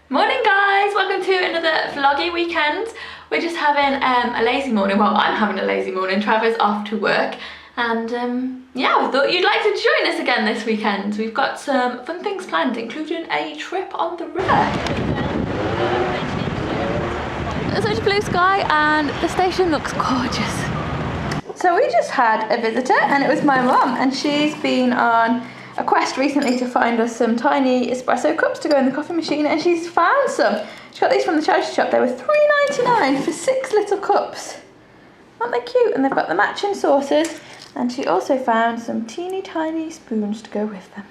Morning guys, welcome to another vloggy weekend. We're just having a lazy morning. Well, I'm having a lazy morning. Trevor's off to work and yeah, I thought you'd like to join us again this weekend. We've got some fun things planned, including a trip on the river. There's such a blue sky and the station looks gorgeous. So we just had a visitor and it was my mum, and she's been on a quest recently to find us some tiny espresso cups to go in the coffee machine, and she's found some. She got these from the charity shop. They were $3.99 for 6 little cups. Aren't they cute? And they've got the matching saucers, and she also found some teeny tiny spoons to go with them.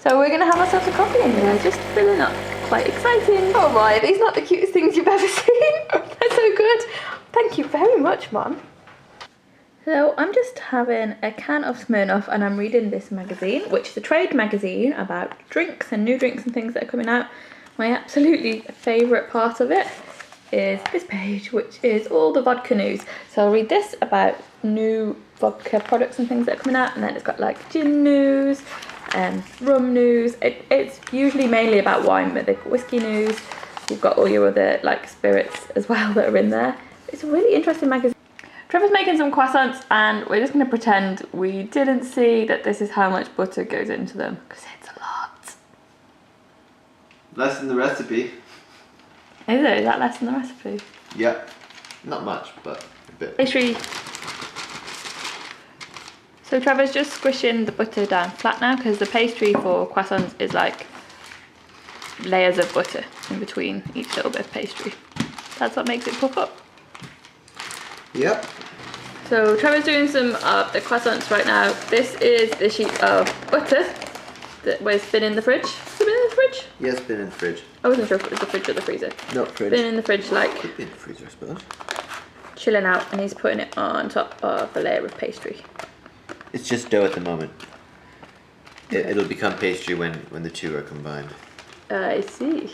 So we're gonna have ourselves a coffee in here, just filling up. Quite exciting. Oh my, these are not the cutest things you've ever seen. They're so good. Thank you very much, Mum. So I'm just having a can of Smirnoff and I'm reading this magazine, which is a trade magazine about drinks and new drinks and things that are coming out. My absolutely favourite part of it is this page, which is all the vodka news. So I'll read this about new vodka products and things that are coming out, and then it's got like gin news and rum news. It's usually mainly about wine, but they've got whiskey news. You've got all your other like spirits as well that are in there. It's a really interesting magazine. Trevor's making some croissants and we're just going to pretend we didn't see that this is how much butter goes into them, because it's a lot. Less than the recipe. Is it? Is that less than the recipe? Yeah. Not much, but a bit. Pastry. So Trevor's just squishing the butter down flat now, because the pastry for croissants is like layers of butter in between each little bit of pastry. That's what makes it puff up. Yep. So Trevor's doing some of the croissants right now. This is the sheet of butter that was been in the fridge. Has it been in the fridge? Yeah, it's been in the fridge. I wasn't sure if it was the fridge or the freezer. No, fridge. Been in the fridge, like Could be in the freezer, I suppose. chilling out, and he's putting it on top of a layer of pastry. It's just dough at the moment. It'll become pastry when the two are combined. I see.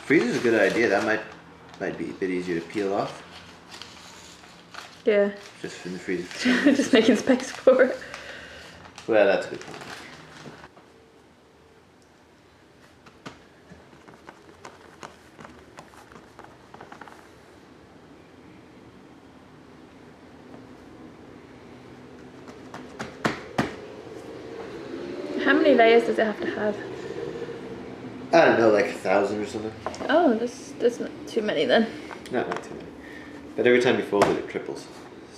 Freezer's a good idea. That might be a bit easier to peel off. Yeah. Just in the freezer. Just making space for it. Well, that's a good point. How many layers does it have to have? I don't know, like 1,000 or something. Oh, that's not too many then. Not too many. But every time you fold it, it triples.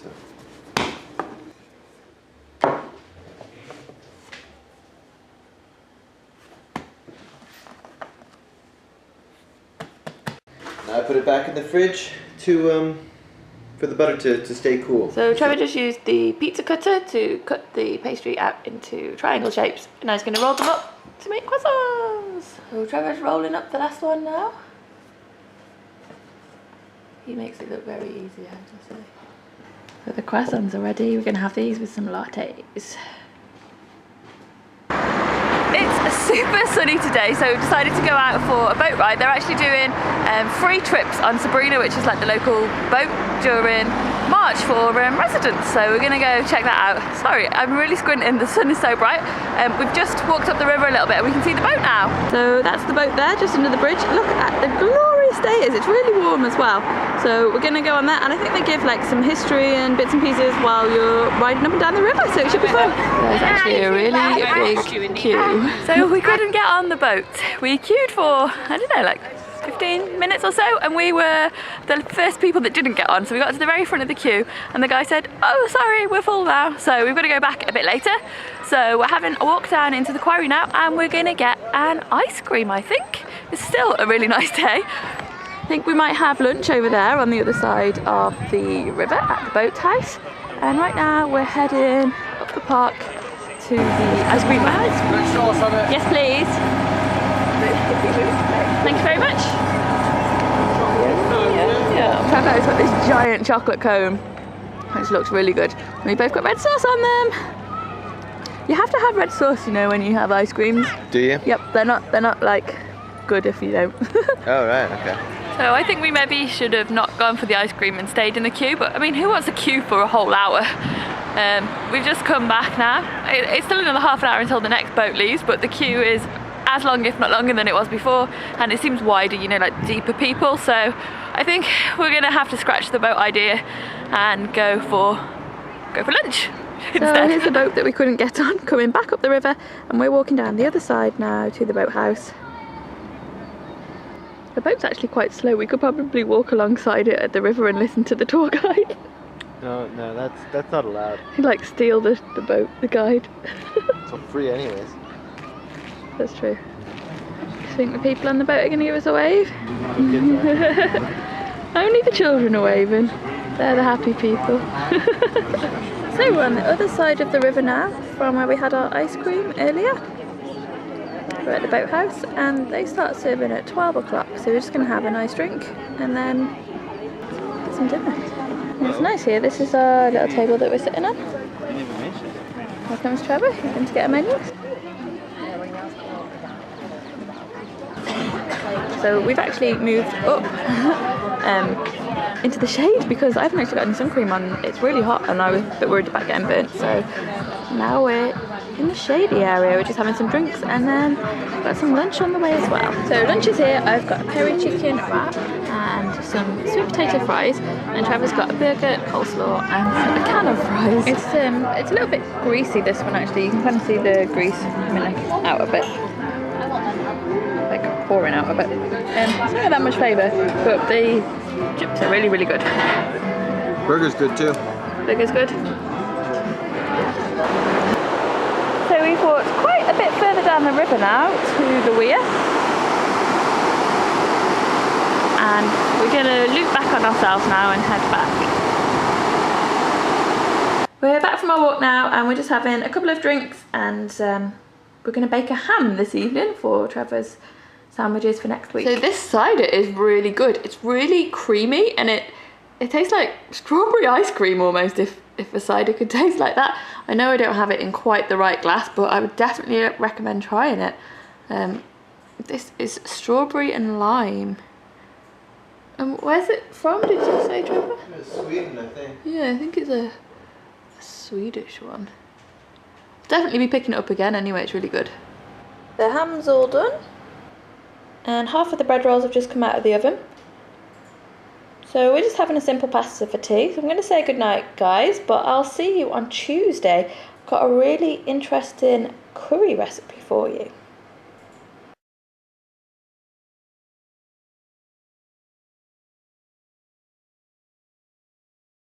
So. Now I put it back in the fridge to for the butter to stay cool. So Trevor just used the pizza cutter to cut the pastry out into triangle shapes, and now he's going to roll them up to make croissants. So Trevor's rolling up the last one now. He makes it look very easy, I have to say. So the croissants are ready. We're going to have these with some lattes. It's super sunny today, so we decided to go out for a boat ride. They're actually doing free trips on Sabrina, which is like the local boat, during March for residents. So we're gonna go check that out. Sorry, I'm really squinting, the sun is so bright. We've just walked up the river a little bit and we can see the boat now. So that's the boat there, just under the bridge. Look at the glorious day it is. It's really warm as well. So we're gonna go on that, and I think they give like some history and bits and pieces while you're riding up and down the river, so it should be fun. There's actually a really big queue. So we couldn't get on the boat. We queued for, I don't know, like 15 minutes or so, and we were the first people that didn't get on. So we got to the very front of the queue and the guy said, oh sorry, we're full now, so we've got to go back a bit later. So we're having a walk down into the quarry now, and we're gonna get an ice cream. I think it's still a really nice day. I think we might have lunch over there on the other side of the river at the boathouse, and right now we're heading up the park to the ice cream man. Yes please. Thank you very much. Yeah. Trevor's got this giant chocolate cone, which looks really good. And we both got red sauce on them. You have to have red sauce, you know, when you have ice creams. Do you? Yep, they're not like good if you don't. Oh right, okay. So I think we maybe should have not gone for the ice cream and stayed in the queue, but I mean, who wants a queue for a whole hour? We've just come back now. It's still another half an hour until the next boat leaves, but the queue is as long, if not longer, than it was before, and it seems wider, you know, like deeper people. So I think we're gonna have to scratch the boat idea and go for lunch instead. So here's the boat that we couldn't get on, coming back up the river, and we're walking down the other side now to the boathouse. The boat's actually quite slow. We could probably walk alongside it at the river and listen to the tour guide. No, that's not allowed. He'd like steal the boat, the guide. It's for free anyways. That's true. You think the people on the boat are going to give us a wave? Only the children are waving. They're the happy people. So we're on the other side of the river now, from where we had our ice cream earlier. We're at the boathouse, and they start serving at 12 o'clock, so we're just going to have a nice drink and then get some dinner. And it's nice here. This is our little table that we're sitting on. Here comes Trevor. He's going to get a menu. So we've actually moved up into the shade because I haven't actually got any sun cream on. It's really hot and I was a bit worried about getting burnt. So now we're in the shady area. We're just having some drinks and then got some lunch on the way as well. So lunch is here. I've got a peri chicken wrap and some sweet potato fries, and Trevor's got a burger, coleslaw and a can of fries. It's a little bit greasy, this one actually. You can kind of see the grease coming out a bit. Like pouring out a bit. It's not that much flavour, but the chips are really, really good. Burger's good too. Burger's good. So we've walked quite a bit further down the river now to the weir. And we're going to loop back on ourselves now and head back. We're back from our walk now and we're just having a couple of drinks, and we're going to bake a ham this evening for Trevor's sandwiches for next week. So this cider is really good. It's really creamy and it tastes like strawberry ice cream almost, if a cider could taste like that. I know I don't have it in quite the right glass, but I would definitely recommend trying it. This is strawberry and lime. Where's it from, did you say, Trevor? It's Sweden, I think. Yeah, I think it's a Swedish one. Definitely be picking it up again anyway, it's really good. The ham's all done. And half of the bread rolls have just come out of the oven. So we're just having a simple pasta for tea. So I'm going to say goodnight, guys, but I'll see you on Tuesday. I've got a really interesting curry recipe for you.